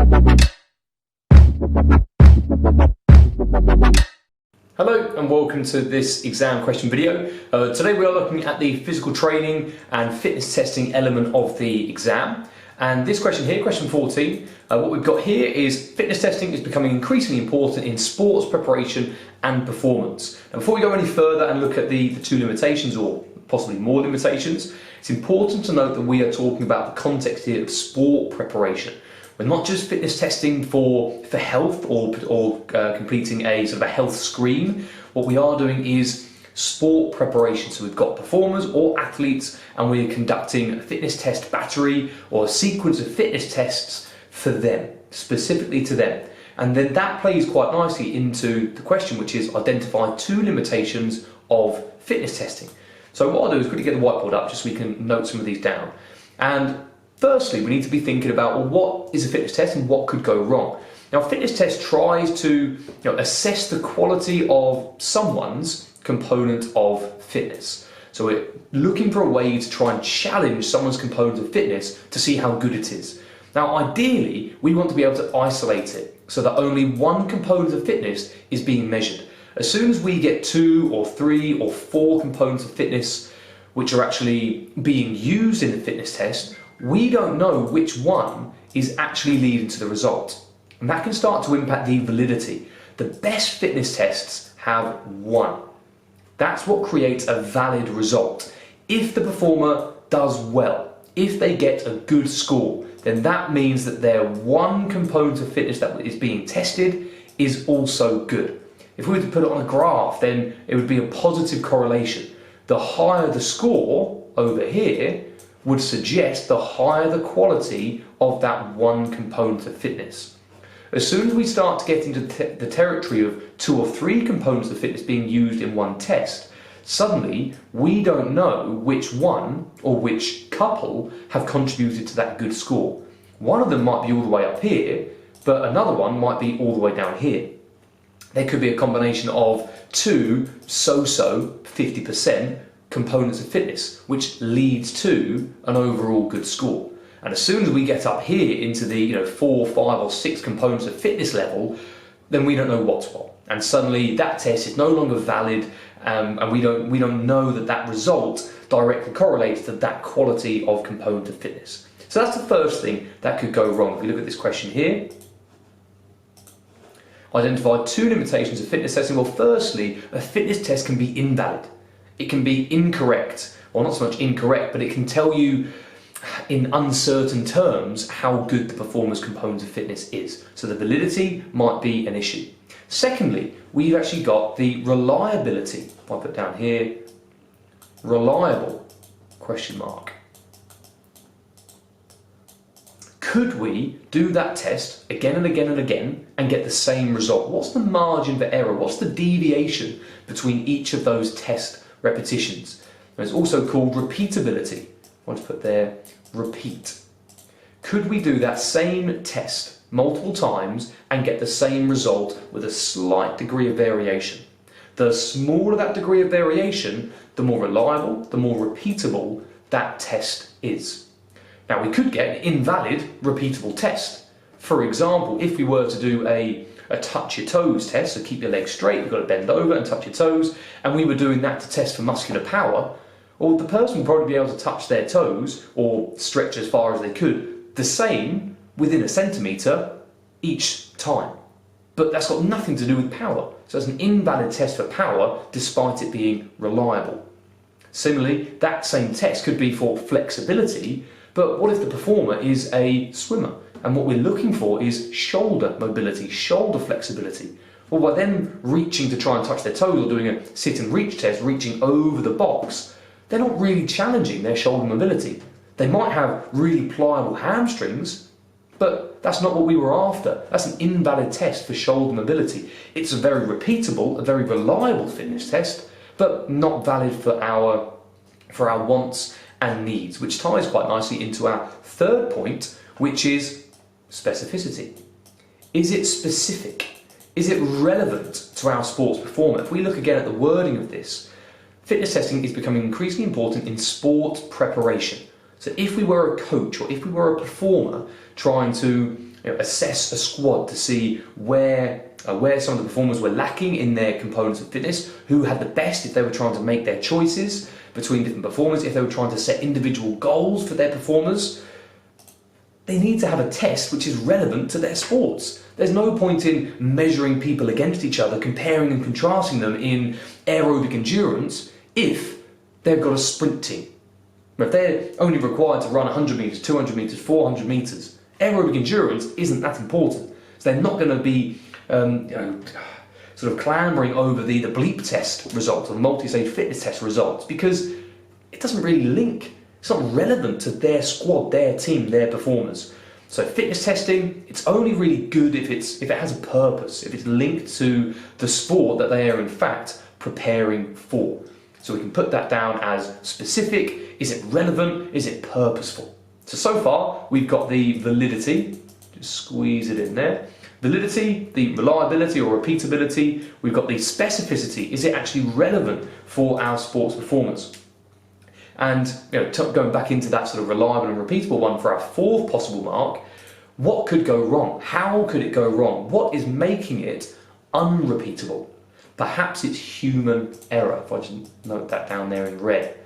Hello and welcome to this exam question video. Today we are looking at the physical training and fitness testing element of the exam. And this question here, question 14, what we've got here is fitness testing is becoming increasingly important in sports preparation and performance. Now before we go any further and look at the two limitations or possibly more limitations, it's important to note that we are talking about the context here of sport preparation. We're not just fitness testing for health or completing a sort of a health screen. What we are doing is sport preparation. So we've got performers or athletes and we're conducting a fitness test battery or a sequence of fitness tests for them, specifically to them. And then that plays quite nicely into the question, which is identify two limitations of fitness testing. So what I'll do is quickly get the whiteboard up just so we can note some of these down. And firstly, we need to be thinking about, well, what is a fitness test and what could go wrong? Now, a fitness test tries to assess the quality of someone's component of fitness. So we're looking for a way to try and challenge someone's component of fitness to see how good it is. Now, ideally, we want to be able to isolate it so that only one component of fitness is being measured. As soon as we get 2 or 3 or 4 components of fitness which are actually being used in the fitness test, we don't know which one is actually leading to the result. And that can start to impact the validity. The best fitness tests have 1. That's what creates a valid result. If the performer does well, if they get a good score, then that means that their one component of fitness that is being tested is also good. If we were to put it on a graph, then it would be a positive correlation. The higher the score over here would suggest the higher the quality of that one component of fitness. As soon as we start to get into the territory of 2 or 3 components of fitness being used in one test, suddenly we don't know which one or which couple have contributed to that good score. One of them might be all the way up here, but another one might be all the way down here. There could be a combination of 2 so-so 50% components of fitness, which leads to an overall good score. And as soon as we get up here into the 4, 5 or 6 components of fitness level, then we don't know what's what. And suddenly that test is no longer valid, and we don't know that that result directly correlates to that quality of component of fitness. So that's the first thing that could go wrong. If we look at this question here, identify 2 limitations of fitness testing. Well, firstly, a fitness test can be invalid. It can be incorrect, or not so much incorrect, but it can tell you in uncertain terms how good the performer's component of fitness is. So the validity might be an issue. Secondly, we've actually got the reliability. I'll put down here, reliable, question mark. Could we do that test again and again and again and get the same result? What's the margin for error? What's the deviation between each of those test repetitions? And it's also called repeatability. I want to put there, repeat. Could we do that same test multiple times and get the same result with a slight degree of variation? The smaller that degree of variation, the more reliable, the more repeatable that test is. Now we could get an invalid repeatable test. For example, if we were to do a touch your toes test, so keep your legs straight, you've got to bend over and touch your toes, and we were doing that to test for muscular power, well, the person would probably be able to touch their toes or stretch as far as they could, the same within a centimetre each time. But that's got nothing to do with power. So it's an invalid test for power despite it being reliable. Similarly, that same test could be for flexibility, but what if the performer is a swimmer? And what we're looking for is shoulder mobility, shoulder flexibility. Well, by them reaching to try and touch their toes or doing a sit and reach test, reaching over the box, they're not really challenging their shoulder mobility. They might have really pliable hamstrings, but that's not what we were after. That's an invalid test for shoulder mobility. It's a very repeatable, a very reliable fitness test, but not valid for our wants and needs, which ties quite nicely into our third point, which is specificity. Is it specific? Is it relevant to our sports performer? If we look again at the wording of this, fitness testing is becoming increasingly important in sport preparation. So So if we were a coach or if we were a performer trying to assess a squad to see where some of the performers were lacking in their components of fitness, who had the best if they were trying to make their choices between different performers, if they were trying to set individual goals for their performers, they need to have a test which is relevant to their sports. There's no point in measuring people against each other, comparing and contrasting them in aerobic endurance if they've got a sprint team. If they're only required to run 100 metres, 200 metres, 400 metres, aerobic endurance isn't that important. So they're not going to be sort of clambering over the bleep test results or multi-stage fitness test results because it doesn't really link. It's not relevant to their squad, their team, their performers. So fitness testing, it's only really good if it has a purpose, if it's linked to the sport that they are in fact preparing for. So we can put that down as specific. Is it relevant? Is it purposeful? So far we've got the validity, just squeeze it in there. Validity, the reliability or repeatability. We've got the specificity. Is it actually relevant for our sports performance? And going back into that sort of reliable and repeatable one for our fourth possible mark, what could go wrong? How could it go wrong? What is making it unrepeatable? Perhaps it's human error. If I just note that down there in red.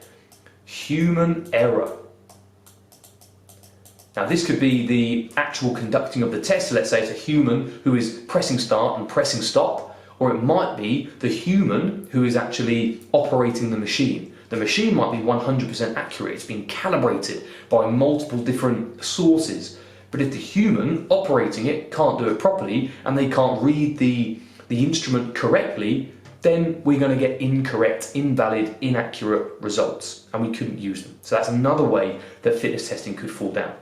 Human error. Now this could be the actual conducting of the test. So let's say it's a human who is pressing start and pressing stop, or it might be the human who is actually operating the machine. The machine might be 100% accurate, it's been calibrated by multiple different sources, but if the human operating it can't do it properly and they can't read the instrument correctly, then we're going to get incorrect, invalid, inaccurate results, and we couldn't use them. So that's another way that fitness testing could fall down.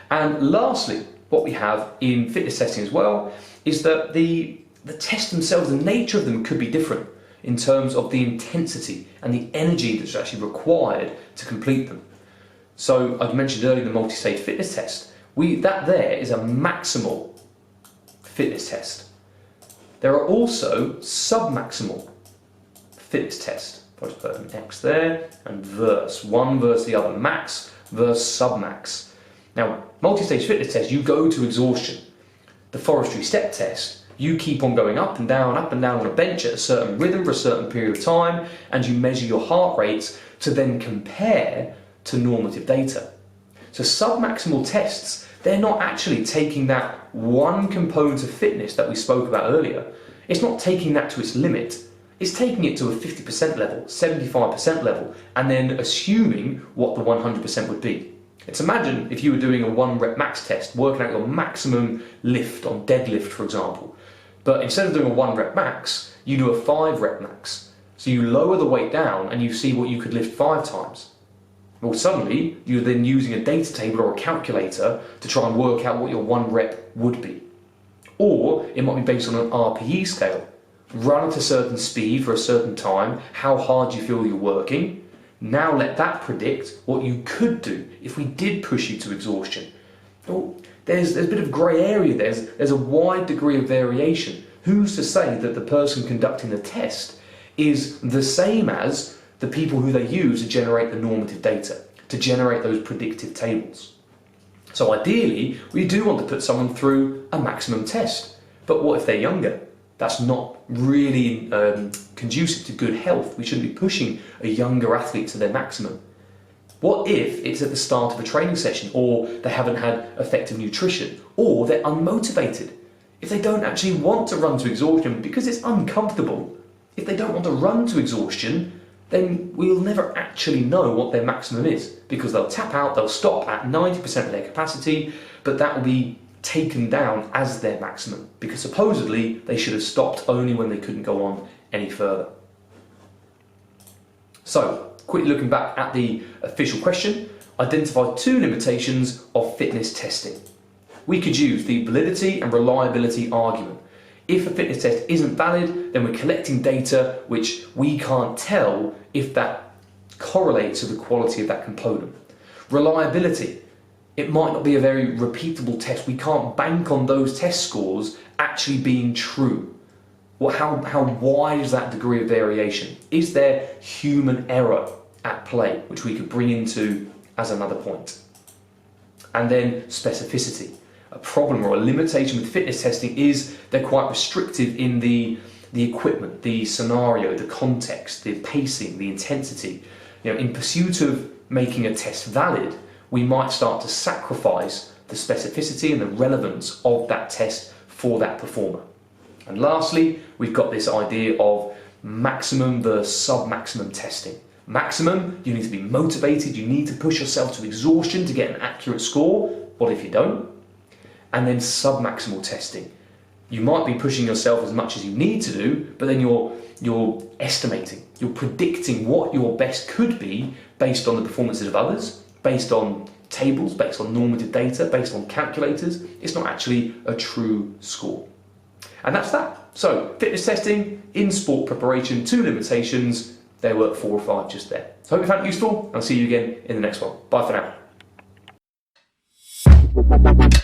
And lastly, what we have in fitness testing as well is that the tests themselves, the nature of them could be different in terms of the intensity and the energy that's actually required to complete them. So I mentioned earlier the multi-stage fitness test. That there is a maximal fitness test. There are also submaximal fitness tests. If I just put an X there and verse, one versus the other, max versus submax. Now, multi-stage fitness test, you go to exhaustion. The forestry step test, you keep on going up and down on a bench at a certain rhythm for a certain period of time, and you measure your heart rates to then compare to normative data. So submaximal tests, they're not actually taking that one component of fitness that we spoke about earlier. It's not taking that to its limit. It's taking it to a 50% level, 75% level, and then assuming what the 100% would be. Let's imagine if you were doing a 1 rep max test, working out your maximum lift on deadlift, for example. But instead of doing a 1 rep max, you do a 5 rep max. So you lower the weight down and you see what you could lift 5 times. Well, suddenly you're then using a data table or a calculator to try and work out what your 1 rep would be. Or it might be based on an RPE scale. Run at a certain speed for a certain time, how hard you feel you're working. Now let that predict what you could do if we did push you to exhaustion. Well, there's a bit of grey area there. There's a wide degree of variation. Who's to say that the person conducting the test is the same as the people who they use to generate the normative data, to generate those predictive tables? So ideally, we do want to put someone through a maximum test. But what if they're younger? That's not really conducive to good health. We shouldn't be pushing a younger athlete to their maximum. What if it's at the start of a training session, or they haven't had effective nutrition, or they're unmotivated? If they don't actually want to run to exhaustion because it's uncomfortable, if they don't want to run to exhaustion, then we'll never actually know what their maximum is, because they'll tap out, they'll stop at 90% of their capacity, but that will be taken down as their maximum, because supposedly they should have stopped only when they couldn't go on any further. So, quickly looking back at the official question, identify 2 limitations of fitness testing. We could use the validity and reliability argument. If a fitness test isn't valid, then we're collecting data which we can't tell if that correlates to the quality of that component. Reliability. It might not be a very repeatable test. We can't bank on those test scores actually being true. Well, how wide is that degree of variation? Is there human error at play, which we could bring into as another point. And then specificity. A problem or a limitation with fitness testing is they're quite restrictive in the equipment, the scenario, the context, the pacing, the intensity. In pursuit of making a test valid, we might start to sacrifice the specificity and the relevance of that test for that performer. And lastly, we've got this idea of maximum versus sub-maximum testing. Maximum, you need to be motivated, you need to push yourself to exhaustion to get an accurate score. What if you don't? And then sub-maximal testing. You might be pushing yourself as much as you need to do, but then you're estimating, you're predicting what your best could be based on the performances of others, based on tables, based on normative data, based on calculators. It's not actually a true score. And that's that. So fitness testing in sport preparation, 2 limitations. There were 4 or 5 just there. So I hope you found it useful. I'll see you again in the next one. Bye for now.